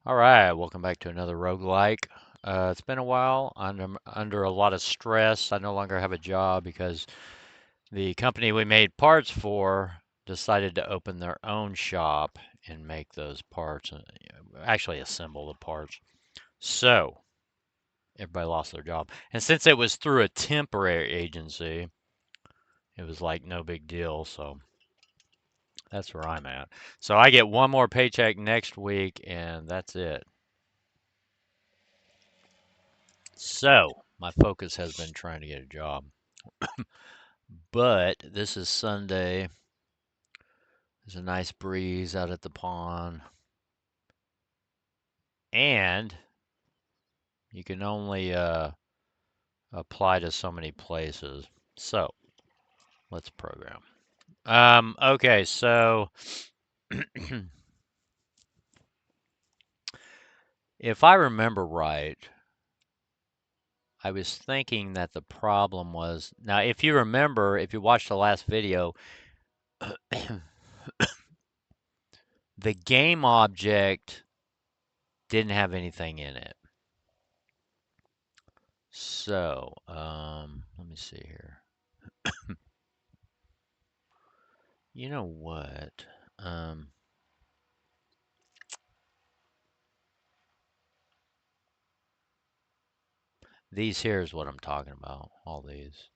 All right, welcome back to another roguelike. It's been a while. I'm under a lot of stress. I no longer have a job because the company we made parts for decided to open their own shop and make those parts, and actually assemble the parts. So everybody lost their job. And since it was through a temporary agency, it was like no big deal. So that's where I'm at. So I get one more paycheck next week, and that's it. So my focus has been trying to get a job. But this is Sunday. There's a nice breeze out at the pond, and you can only apply to so many places. So let's program. Okay, so if I remember right, I was thinking that the problem was now. If you remember, if you watched the last video, the game object didn't have anything in it. So, let me see here. You know what? Um, these here is what I'm talking about. All these.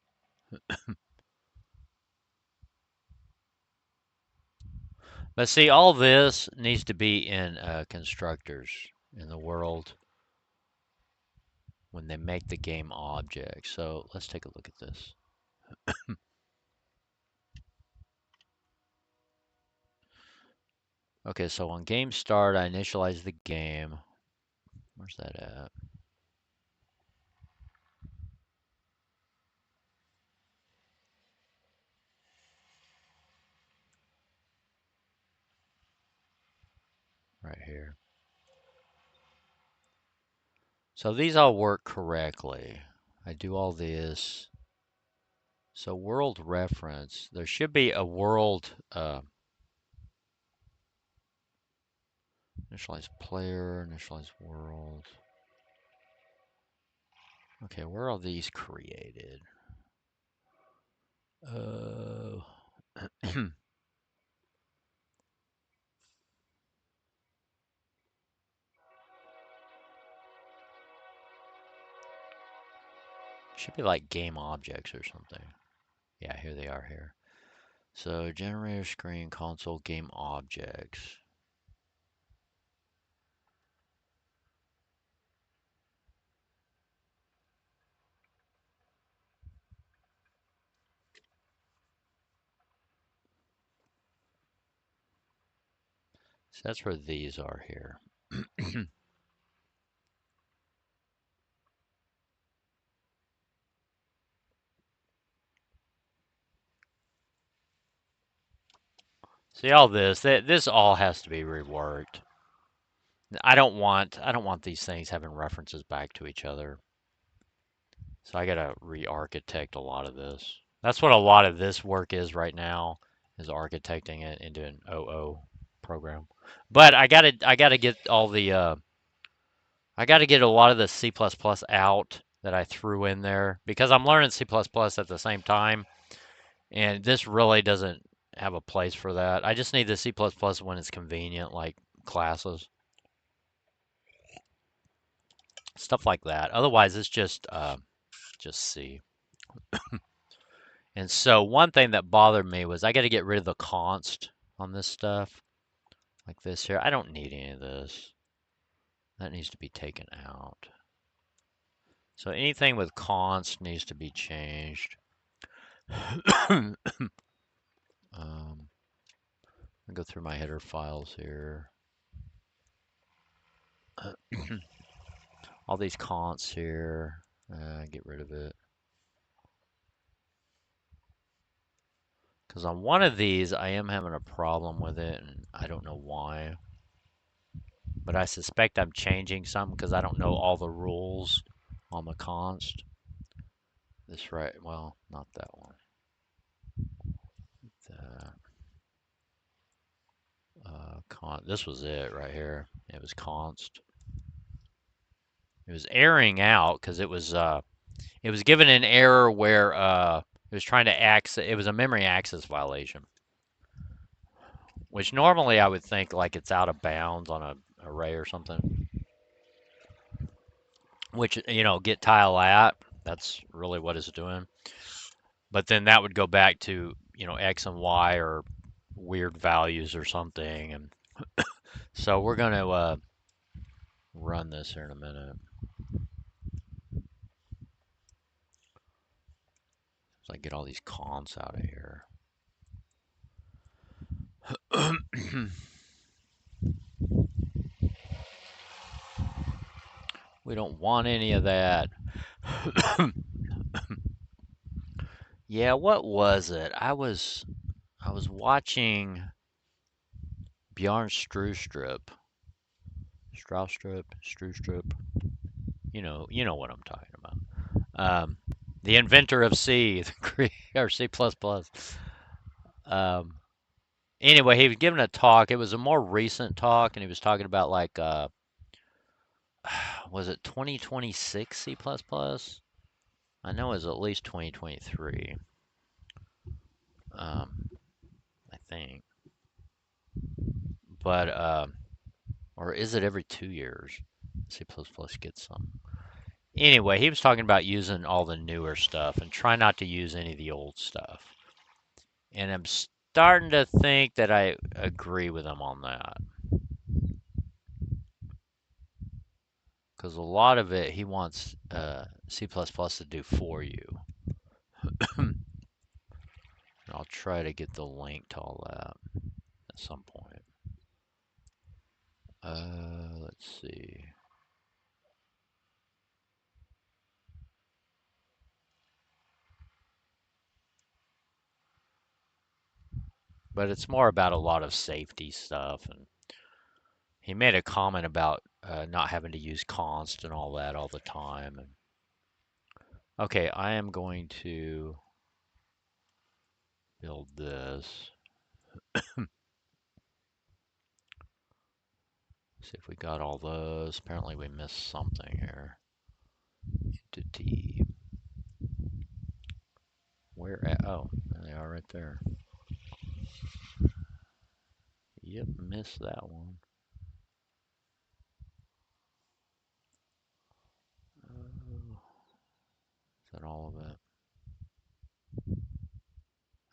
But see, all this needs to be in constructors in the world when they make the game object. So let's take a look at this. Okay, so on game start, I initialize the game. Where's that at? Right here. So these all work correctly. I do all this. So world reference, there should be a world initialize player, initialize world. Okay, where are these created? Uh, should be like game objects or something. Yeah, here they are here. So generator screen console game objects. So that's where these are here. See all this. This all has to be reworked. I don't want these things having references back to each other. So I gotta re-architect a lot of this. That's what a lot of this work is right now, is architecting it into an OO program. But I gotta get all the I gotta get a lot of the C++ out that I threw in there because I'm learning C++ at the same time, and this really doesn't have a place for that. I just need the C++ when it's convenient, like classes, stuff like that. Otherwise, it's just C. And so one thing that bothered me was I got to get rid of the const on this stuff, like this here. I don't need any of this. That needs to be taken out. So anything with const needs to be changed. I'll go through my header files here. All these consts here, get rid of it. Because on one of these, I am having a problem with it, and I don't know why. But I suspect I'm changing some because I don't know all the rules on the const. This right, well, not that one. The, This was it right here. It was const. It was erroring out because it was given an error where it was trying to access. It was a memory access violation, which normally I would think like it's out of bounds on a array or something. Which get tile at. That's really what it's doing. But then that would go back to X and Y or weird values or something. And so we're gonna run this here in a minute. So I get all these cons out of here. We don't want any of that. Yeah, what was it? I was watching Bjorn Strustrip. Strustrip. You know what I'm talking about. Um, the inventor of C, or C++. Um, anyway, he was giving a talk. It was a more recent talk, and he was talking about like, was it 2026 C++? I know it was at least 2023. I think, but or is it every 2 years? C++ gets some. Anyway, he was talking about using all the newer stuff and try not to use any of the old stuff. And I'm starting to think that I agree with him on that. Because a lot of it he wants C++ to do for you. I'll try to get the link to all that at some point. Let's see. But it's more about a lot of safety stuff. And he made a comment about not having to use const and all that all the time. And okay, I am going to build this. See if we got all those. Apparently we missed something here. Entity. Where at? Oh, there they are right there. Yep, missed that one. Is that all of it?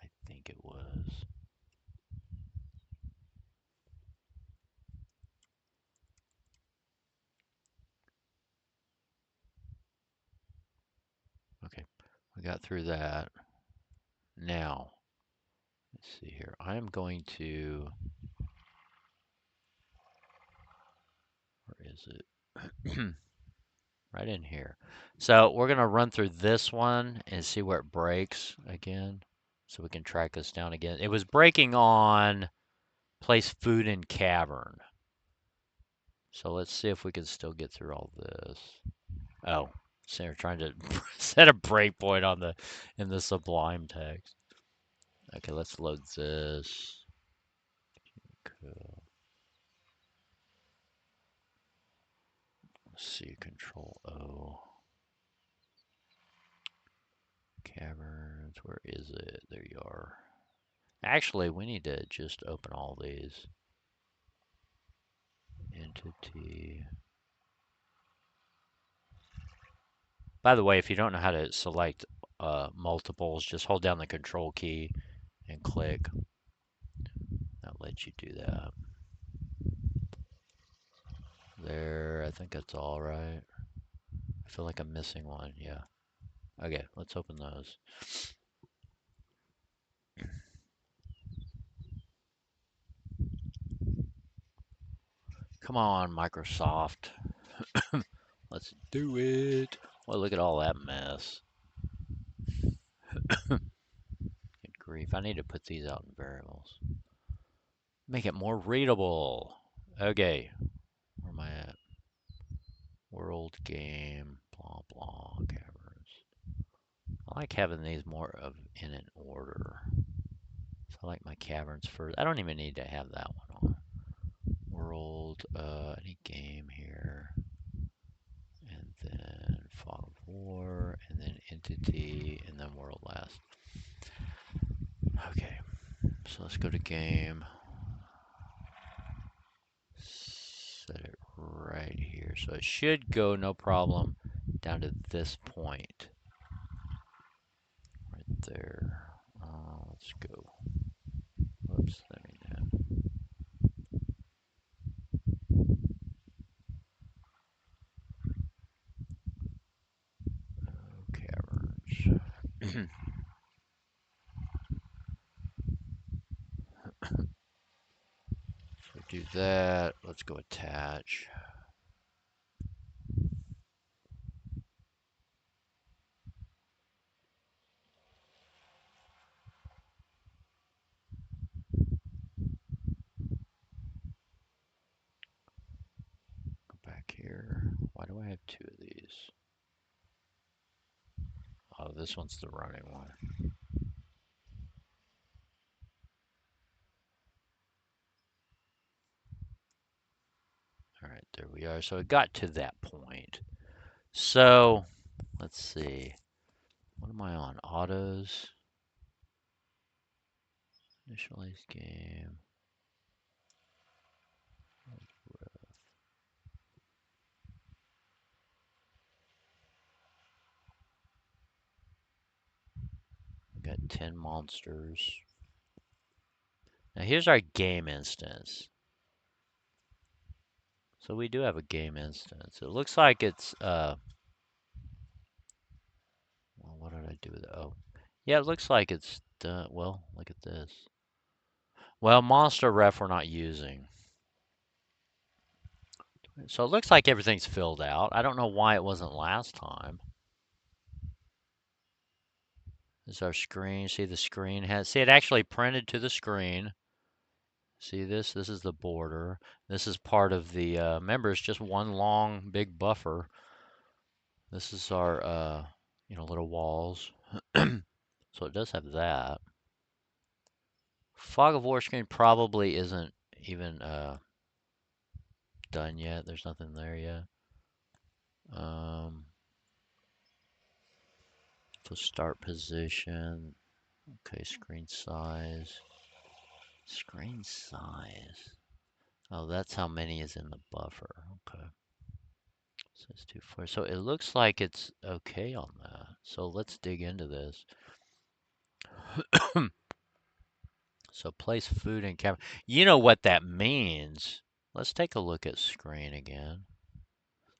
I think it was. Okay, we got through that. Now, let's see here. I am going to. Where is it? Right in here. So we're going to run through this one and see where it breaks again. So we can track this down again. It was breaking on place food in cavern. So let's see if we can still get through all this. Oh, so we're trying to set a breakpoint on in the Sublime text. Okay, let's load this. Cool. Let's see, Control O. Caverns, where is it? There you are. Actually, we need to just open all these. Entity. By the way, if you don't know how to select multiples, just hold down the control key and click. That lets you do that. There, I think that's all right. I feel like I'm missing one, yeah. Okay, let's open those. Come on, Microsoft. Let's do it. Well, look at all that mess. Good grief. I need to put these out in variables. Make it more readable. Okay. Where am I at? World game. Blah, blah. Caverns. I like having these more of in an order. So I like my caverns first. I don't even need to have that one on. World, any game here. And then Fog of War, and then Entity, and then World last. Okay, so let's go to game. Set it right here. So it should go no problem down to this point. Right there. Let's go. Whoops, that ain't that. Caverns. So do that. Let's go attach. Go back here. Why do I have two of these? Oh, this one's the running one. All right, there we are. So it got to that point. So let's see. What am I on? Autos. Initialize game. We got 10 monsters. Now here's our game instance. So we do have a game instance. It looks like it's well, what did I do with it? Oh. Yeah, it looks like it's done. Well, look at this. Well, monster ref we're not using. So it looks like everything's filled out. I don't know why it wasn't last time. This is our screen. See the screen has, see it actually printed to the screen. See this? This is the border. This is part of the, remember it's just one long big buffer. This is our, little walls. So it does have that. Fog of War screen probably isn't even done yet. There's nothing there yet. So start position. Okay, screen size. Screen size. Oh, that's how many is in the buffer. Okay. So it's 240. So it looks like it's okay on that. So let's dig into this. So place food in camera. You know what that means. Let's take a look at screen again.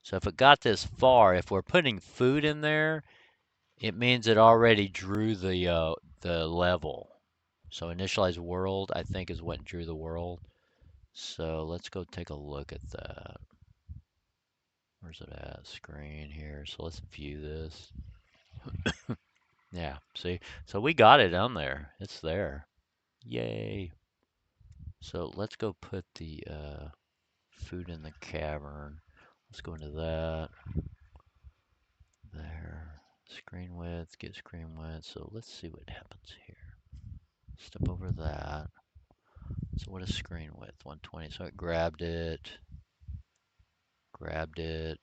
So if it got this far, if we're putting food in there, it means it already drew the level. So initialize world, I think, is what drew the world. So let's go take a look at that. Where's it at? Screen here. So let's view this. Yeah, see? So we got it on there. It's there. Yay. So let's go put the food in the cavern. Let's go into that. There. Screen width, get screen width. So let's see what happens here. Step over that. So what is screen width? 120. So it grabbed it. Grabbed it.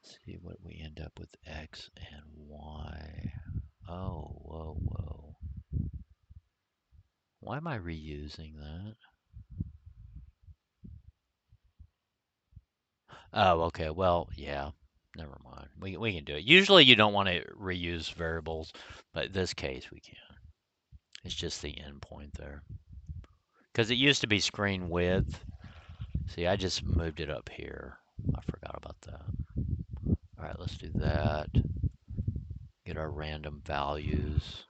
Let's see what we end up with X and Y. Oh, whoa, whoa. Why am I reusing that? Oh, okay. Well, yeah. Never mind. We can do it. Usually you don't want to reuse variables, but in this case we can. It's just the endpoint there. Because it used to be screen width. See, I just moved it up here. I forgot about that. All right, let's do that. Get our random values.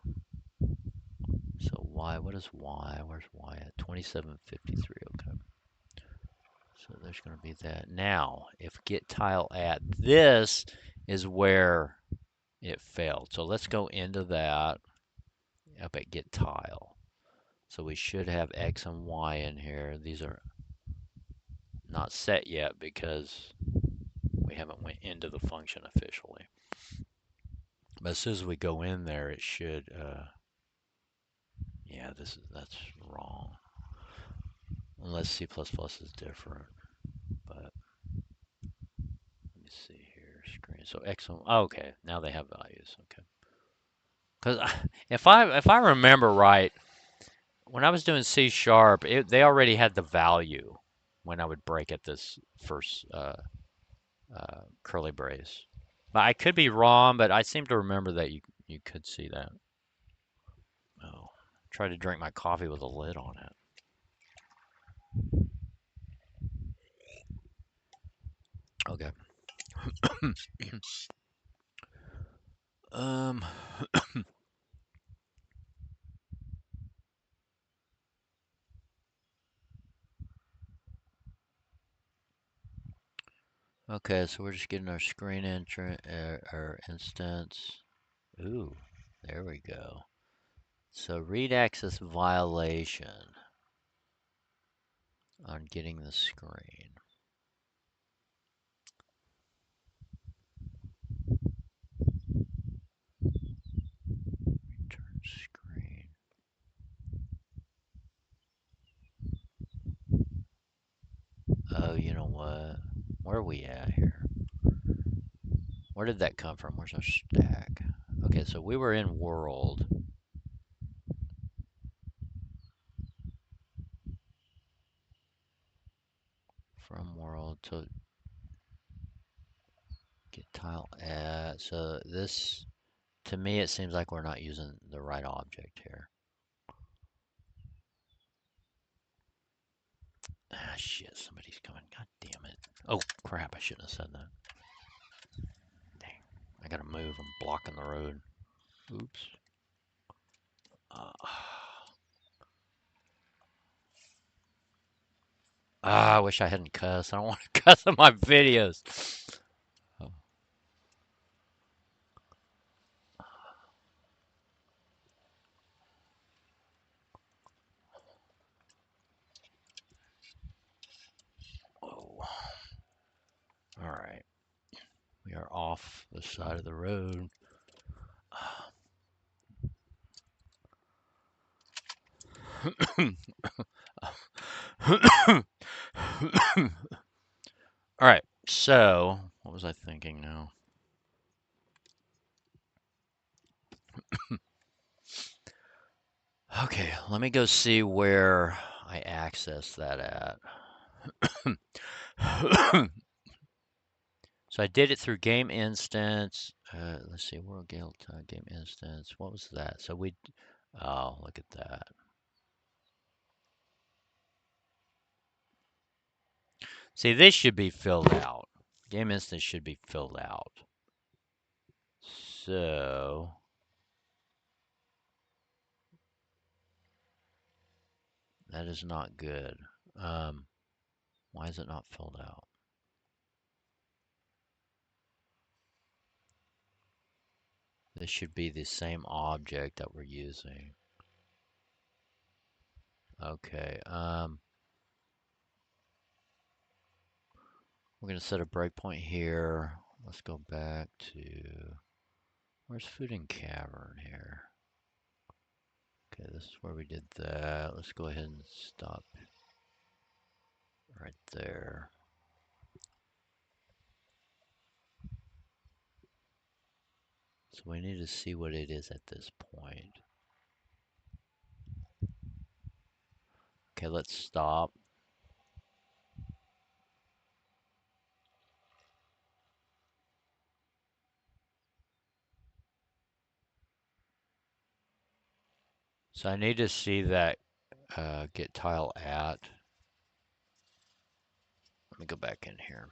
So Y, what is Y? Where's Y at? 2753, okay. So there's going to be that. Now, if get tile at, this is where it failed. So let's go into that up at get tile. So we should have X and Y in here. These are not set yet because we haven't went into the function officially. But as soon as we go in there, it should Yeah, that's wrong. Unless C++ is different. But let me see here. Screen. So X. Oh, okay. Now they have values. Okay. Because if I remember right, when I was doing C sharp, they already had the value when I would break at this first curly brace. But I could be wrong, but I seem to remember that you could see that. Oh, try to drink my coffee with a lid on it. Okay. Um. Okay, so we're just getting our screen entrance, our instance. Ooh, there we go. So read access violation on getting the screen. Return screen. Oh, you know what? Where are we at here? Where did that come from? Where's our stack? Okay, so we were in world. From world to get tile at. So this, to me, it seems like we're not using the right object here. Ah, shit, somebody's coming. God damn it. Oh, crap, I shouldn't have said that. Dang, I gotta move. I'm blocking the road. Oops. Uh, I wish I hadn't cussed. I don't want to cuss in my videos. Oh, oh. All right. We are off the side of the road. All right. So, what was I thinking now? Okay, let me go see where I access that at. So I did it through game instance. Let's see, World Gale game instance. What was that? So oh, look at that. See, this should be filled out. Game instance should be filled out. So that is not good. Um, why is it not filled out? This should be the same object that we're using. Okay. We're going to set a breakpoint here. Let's go back to, where's Food and Cavern here? Okay, this is where we did that. Let's go ahead and stop right there. So we need to see what it is at this point. Okay, let's stop. So I need to see that get tile at. Let me go back in here.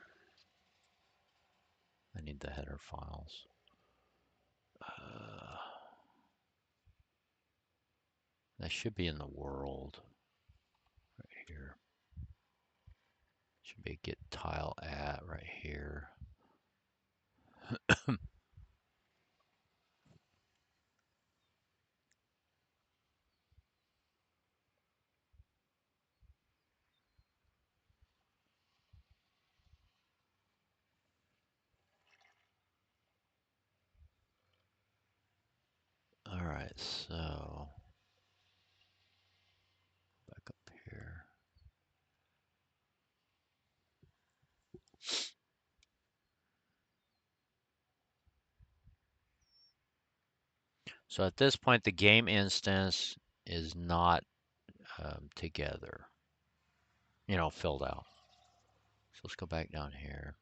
I need the header files. That should be in the world right here. Should be get tile at right here. All right, so So at this point, the game instance is not together, filled out. So let's go back down here.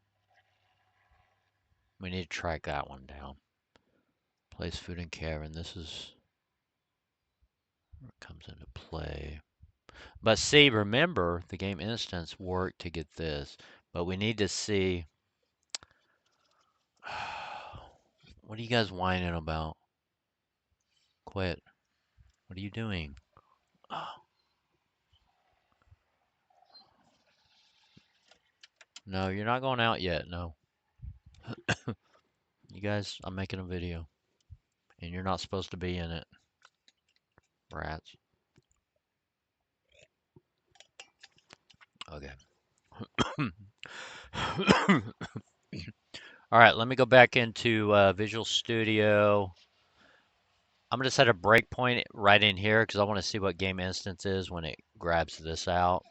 We need to track that one down. Place food in cavern. This is where it comes into play. But see, remember, the game instance worked to get this. But we need to see. What are you guys whining about? Quit. What are you doing? No, you're not going out yet. No. You guys, I'm making a video. And you're not supposed to be in it. Rats. Okay. All right, let me go back into Visual Studio. I'm going to set a breakpoint right in here because I want to see what game instance is when it grabs this out.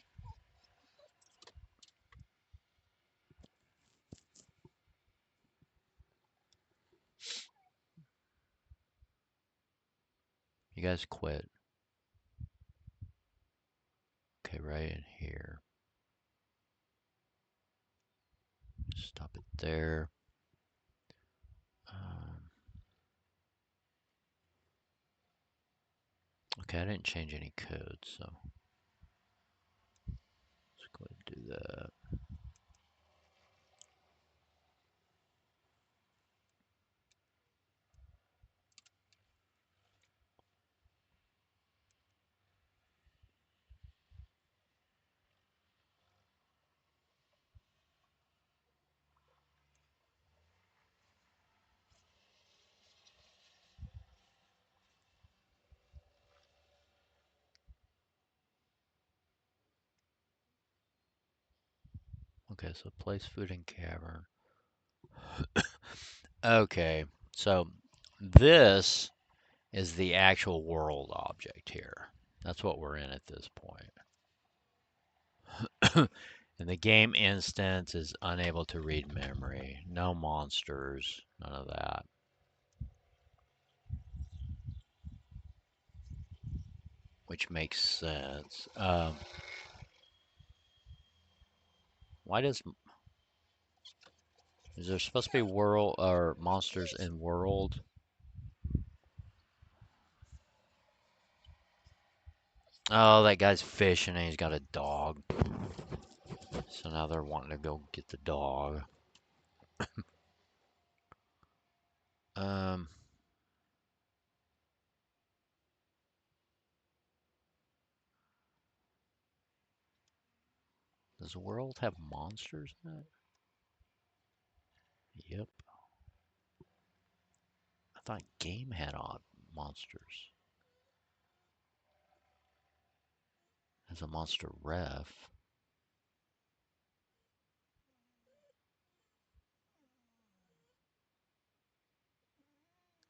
You guys quit. Okay, right in here. Stop it there. Okay, I didn't change any code, so let's go ahead and do that. Okay, so place food in cavern. Okay, so this is the actual world object here. That's what we're in at this point. And the game instance is unable to read memory. No monsters, none of that. Which makes sense. Why does is there supposed to be world or monsters in world? Oh, that guy's fishing and he's got a dog. So now they're wanting to go get the dog. Um, does the world have monsters in it? Yep. I thought game had odd monsters. As a monster ref.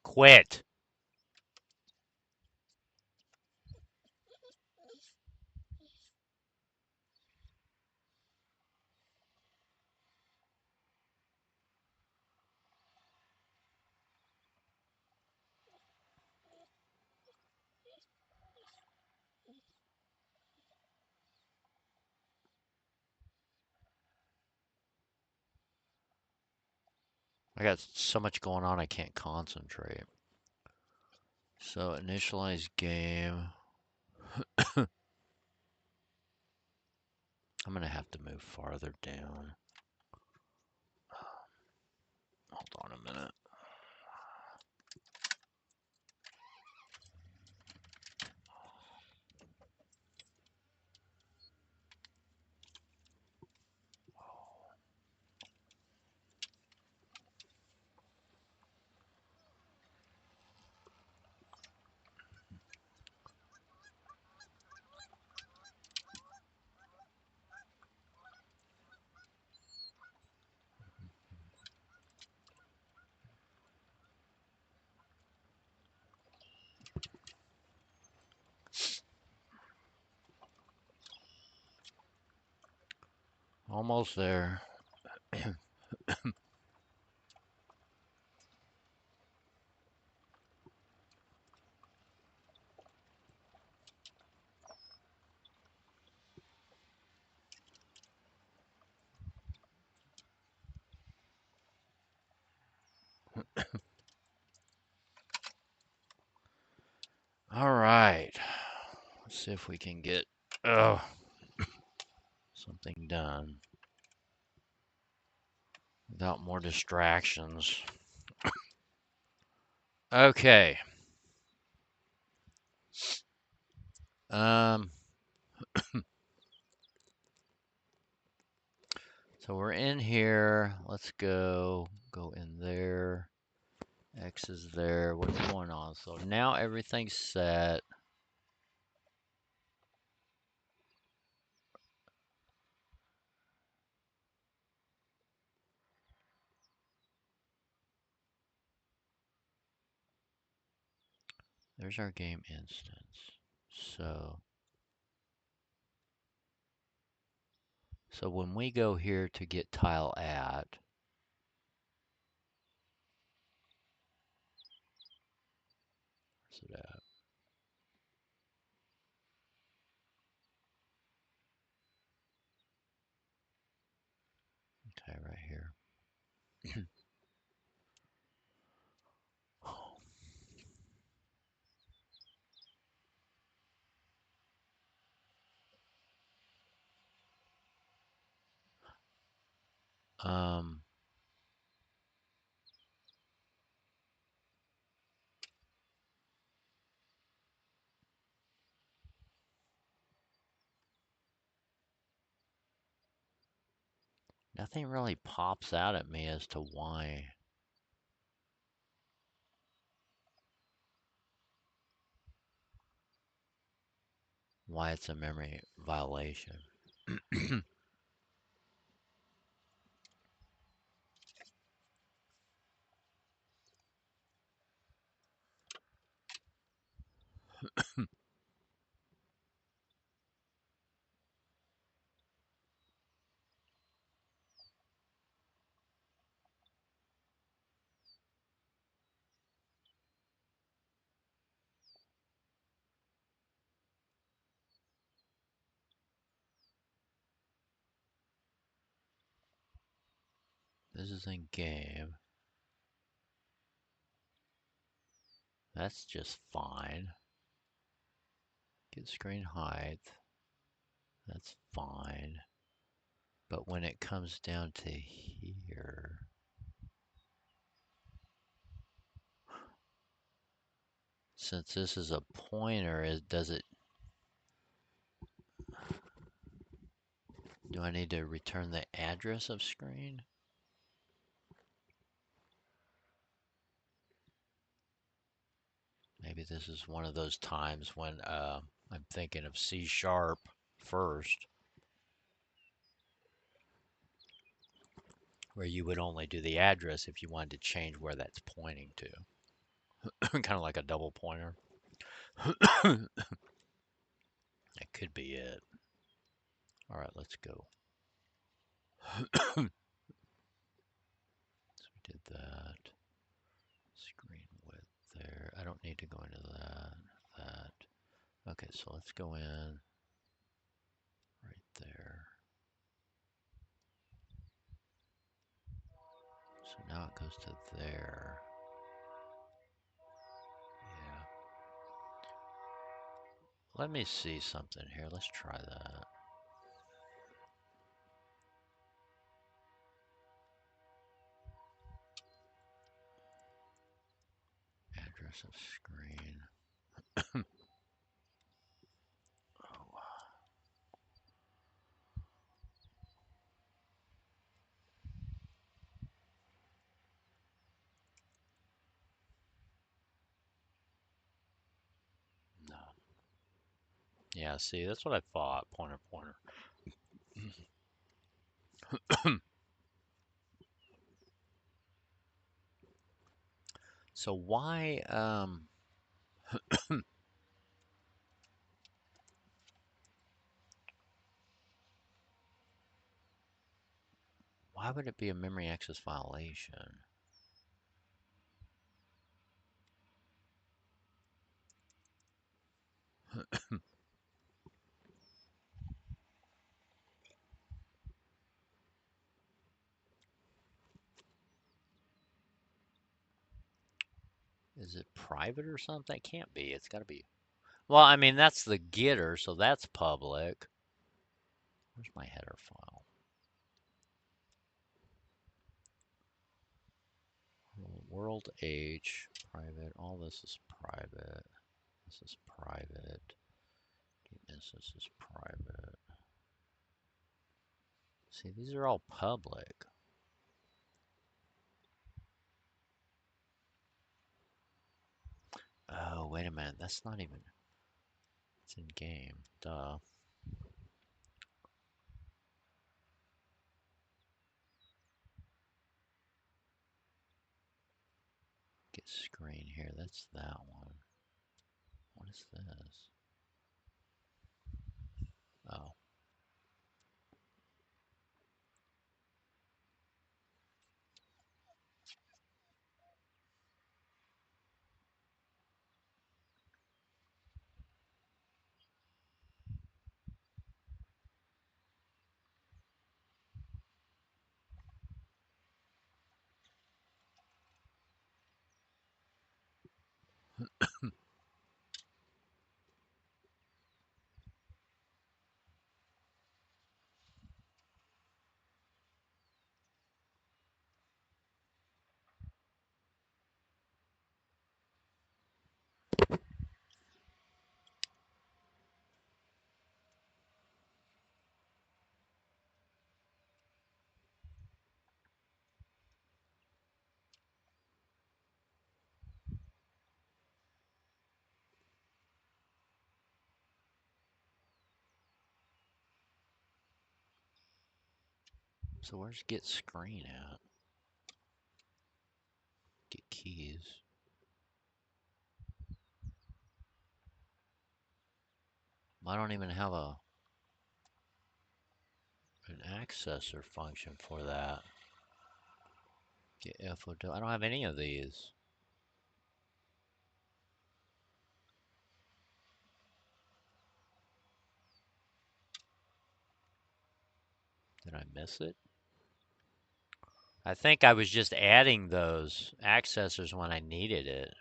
Quit. I got so much going on I can't concentrate. So initialize game. I'm gonna have to move farther down. Hold on a minute. Almost there. see if we can get something done without more distractions. Okay. Um, so we're in here. Let's go in there. X is there. What's going on? So now everything's set. There's our game instance. So when we go here to get tile at, where's it at? Okay, right here. Um, Nothing really pops out at me as to why it's a memory violation. This is in game. That's just fine. Get screen height. That's fine. But when it comes down to here, since this is a pointer, do I need to return the address of screen? Maybe this is one of those times when I'm thinking of C# first, where you would only do the address if you wanted to change where that's pointing to. Kind of like a double pointer. That could be it. All right, let's go. So we did that. Screen width there. I don't need to go into that. Okay, so let's go in right there. So now it goes to there. Yeah. Let me see something here. Let's try that. Address of screen. Oh, no. Yeah, see, that's what I thought. Pointer, pointer. So why would it be a memory access violation? Is it private or something? It can't be. It's got to be. Well, I mean, that's the getter, so that's public. Where's my header file? World age, private. All this is private. This is private. This is private. See, these are all public. Oh, wait a minute. That's not even. It's in game. Duh. Get screen here. That's that one. What is this? Oh. So where's get screen at? Get keys. I don't even have an accessor function for that. Get FOW. I don't have any of these. Did I miss it? I think I was just adding those accessors when I needed it.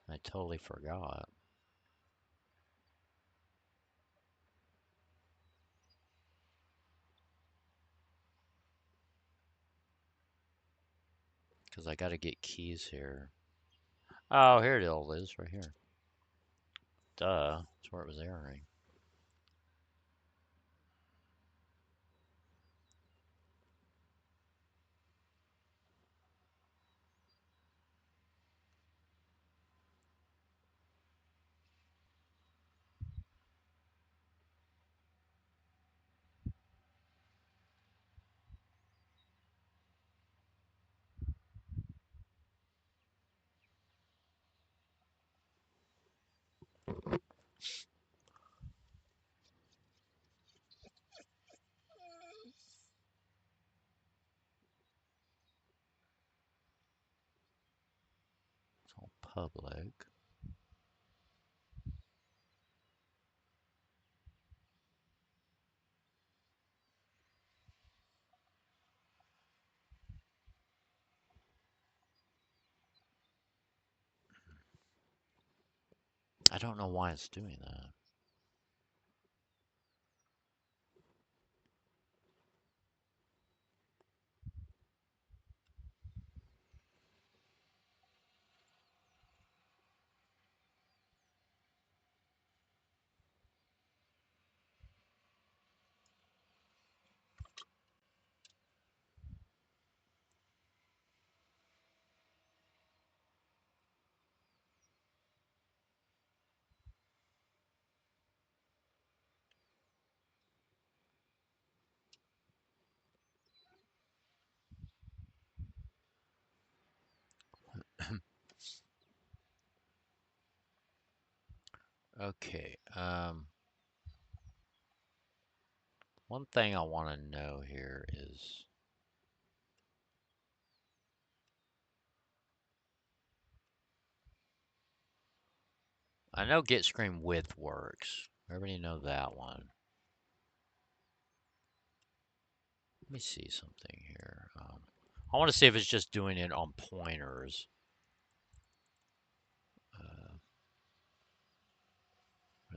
I totally forgot. Because I got to get keys here. Oh, here it all is, right here. Duh. That's where it was erroring. It's all public. I don't know why it's doing that. Okay. One thing I want to know here is I know get screen with works. Everybody know that one. Let me see something here. I want to see if it's just doing it on pointers. Uh,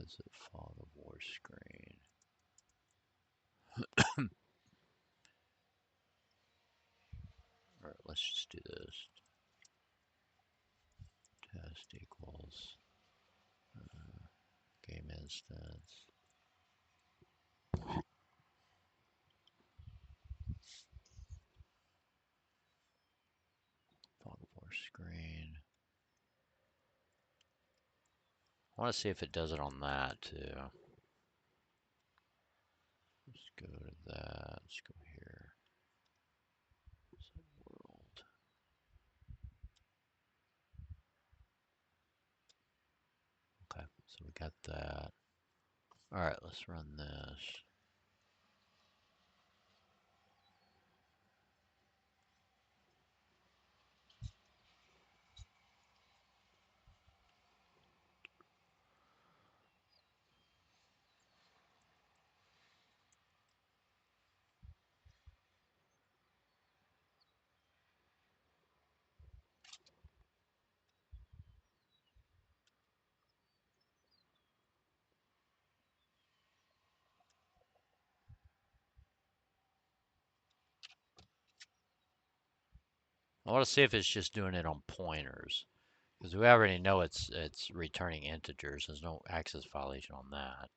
Exit fog of war screen. Alright, let's just do this. Test equals game instance. Fog of war screen. I want to see if it does it on that too. Let's go to that. Let's go here. World. Okay, so we got that. All right, let's run this. I want to see if it's just doing it on pointers, because we already know it's returning integers. There's no access violation on that.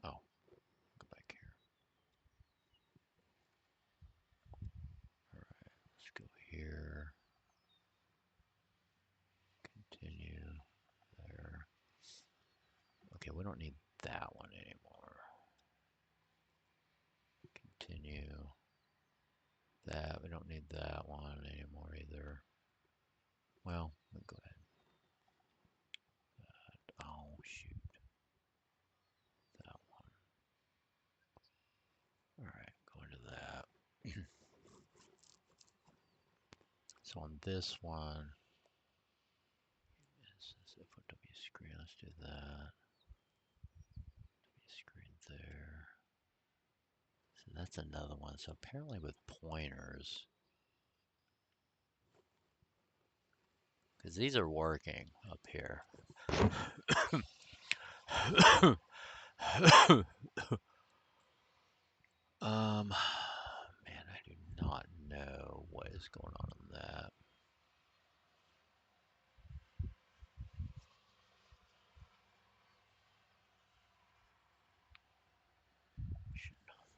Oh, go back here. All right, let's go here. Continue there. Okay, we don't need that one anymore. Continue that. We don't need that one anymore either. Well, we'll go ahead. Oh, shoot. That one. All right, go into that. So on this one, this is FOW screen. Let's do that. Screen there. So that's another one. So apparently with pointers, because these are working up here. Man, I do not know what is going on in that.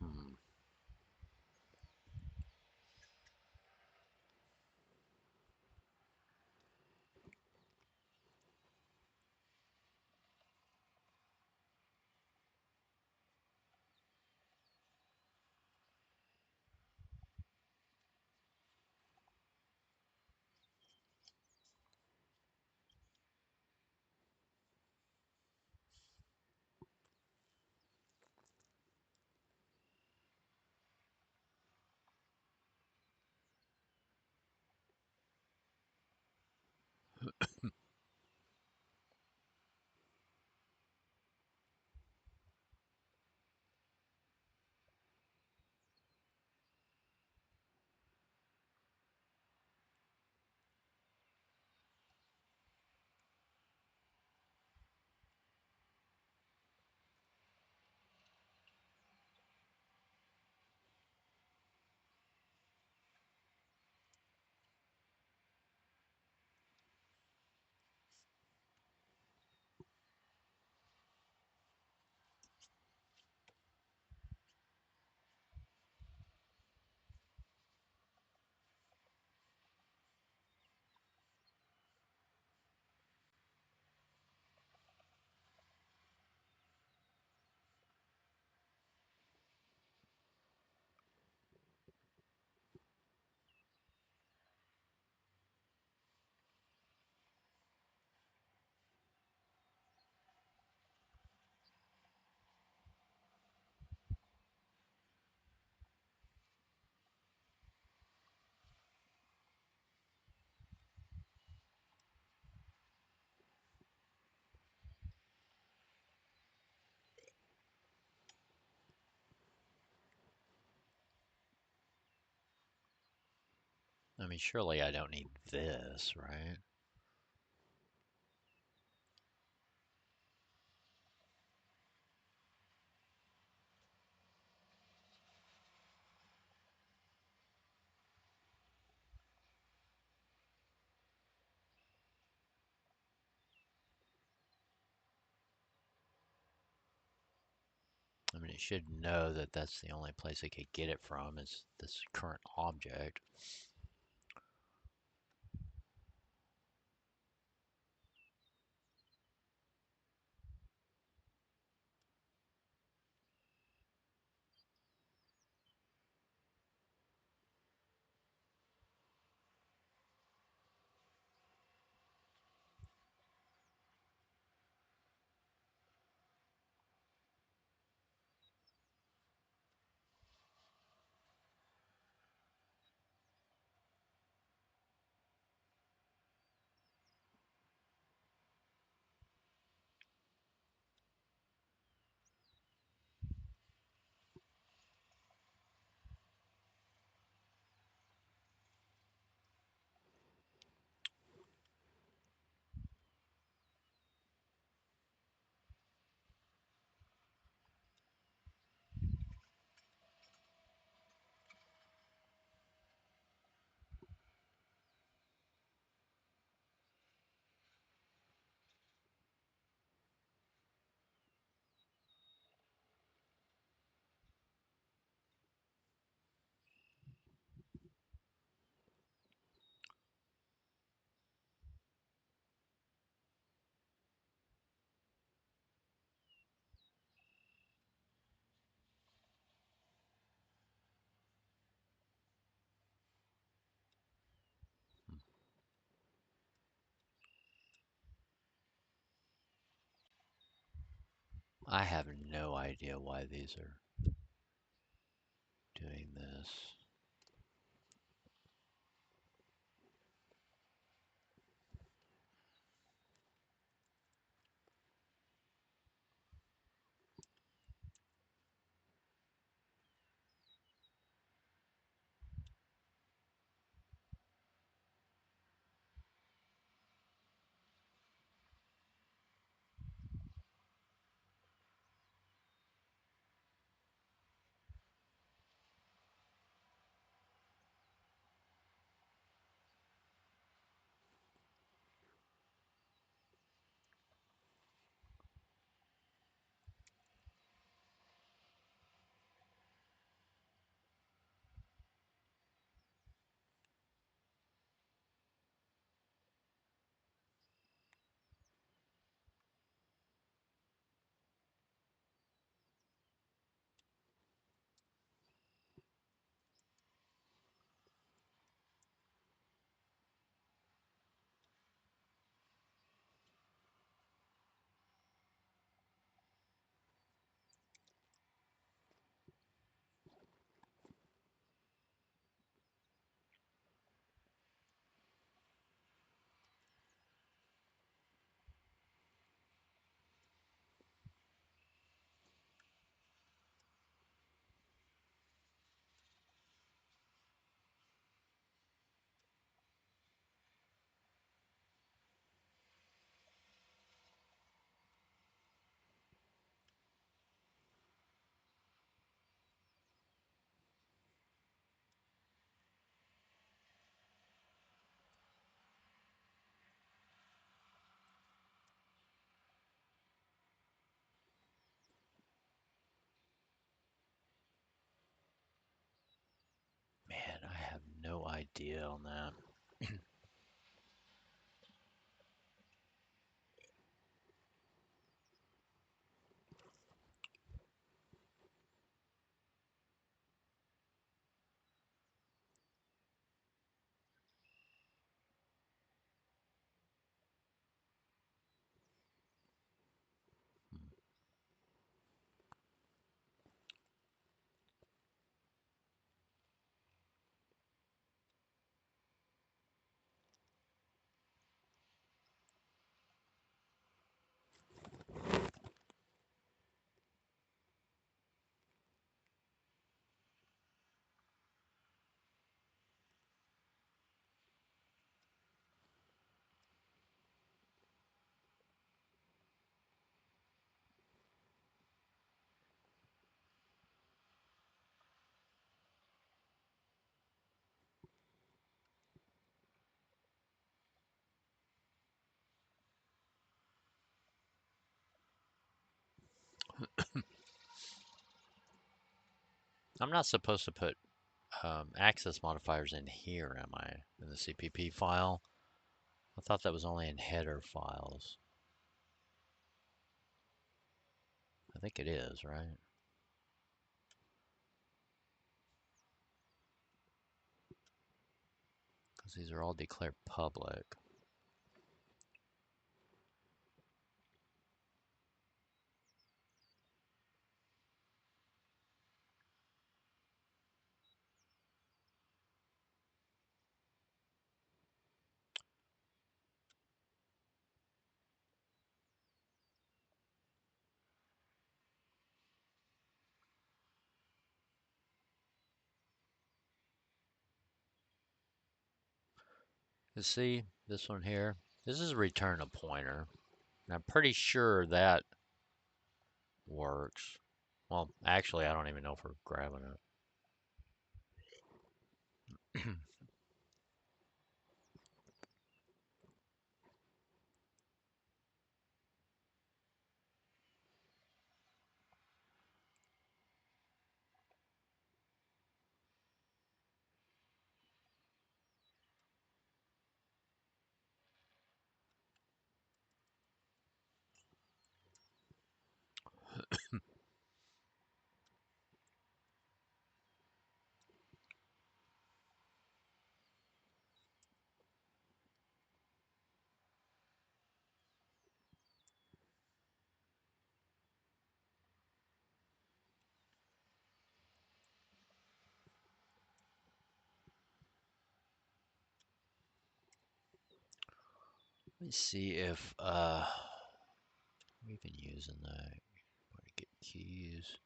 Hmm. I mean, surely I don't need this, right? it should know that that's the only place it could get it from is this current object. I have no idea why these are doing this. Man, I have no idea on that. I'm not supposed to put access modifiers in here, am I? In the CPP file? I thought that was only in header files. I think it is, right? Because these are all declared public. You see this one here? This is return a pointer. And I'm pretty sure that works. Well, actually, I don't even know if we're grabbing it. Let me see if we've been using that. Get keys.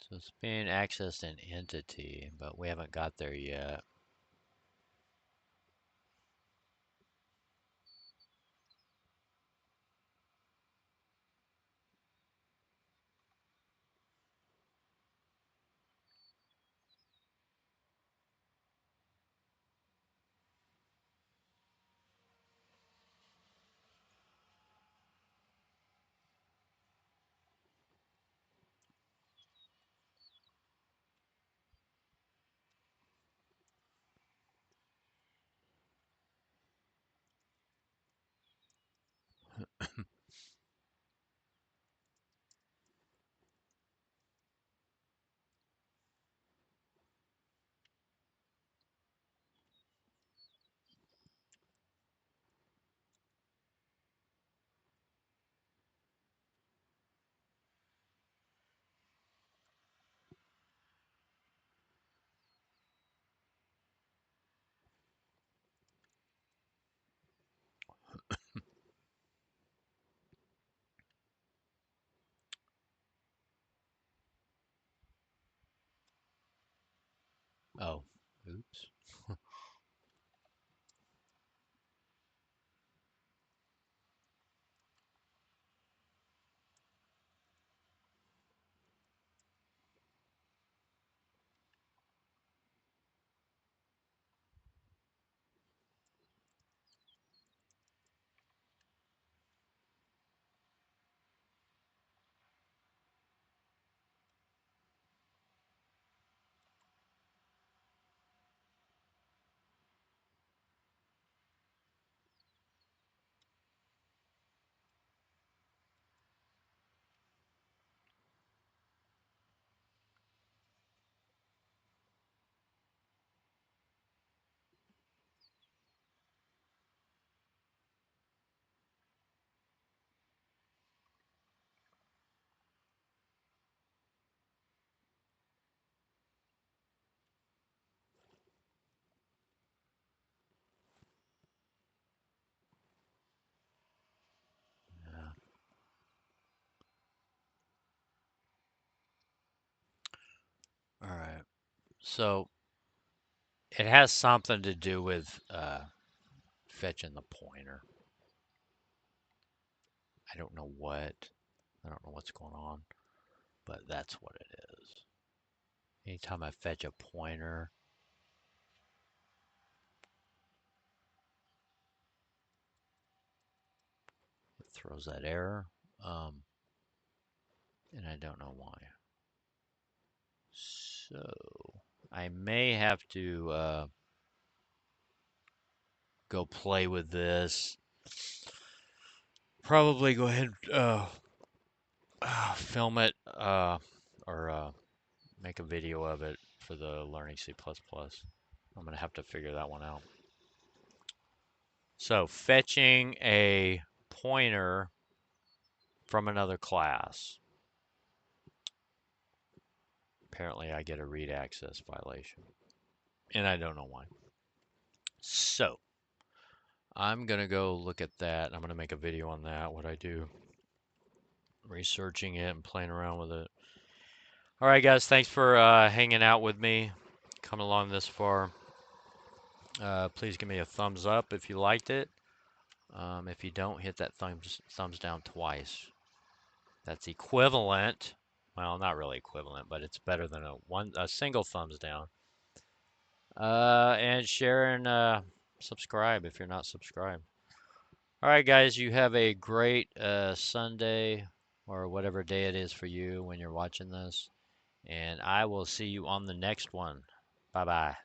So it's being accessed in entity, but we haven't got there yet. Oh, oops. So it has something to do with fetching the pointer. I don't know what. I don't know what's going on, but that's what it is. Anytime I fetch a pointer, it throws that error, and I don't know why. So I may have to go play with this. Probably go ahead film it or make a video of it for the Learning C++. I'm going to have to figure that one out. So fetching a pointer from another class. Apparently I get a read access violation. And I don't know why. So I'm going to go look at that. I'm going to make a video on that, what I do. Researching it and playing around with it. All right, guys. Thanks for hanging out with me, coming along this far. Please give me a thumbs up if you liked it. If you don't, hit that thumbs down twice. That's equivalent. Well, not really equivalent, but it's better than a single thumbs down. And share and subscribe if you're not subscribed. All right, guys, you have a great Sunday or whatever day it is for you when you're watching this. And I will see you on the next one. Bye bye.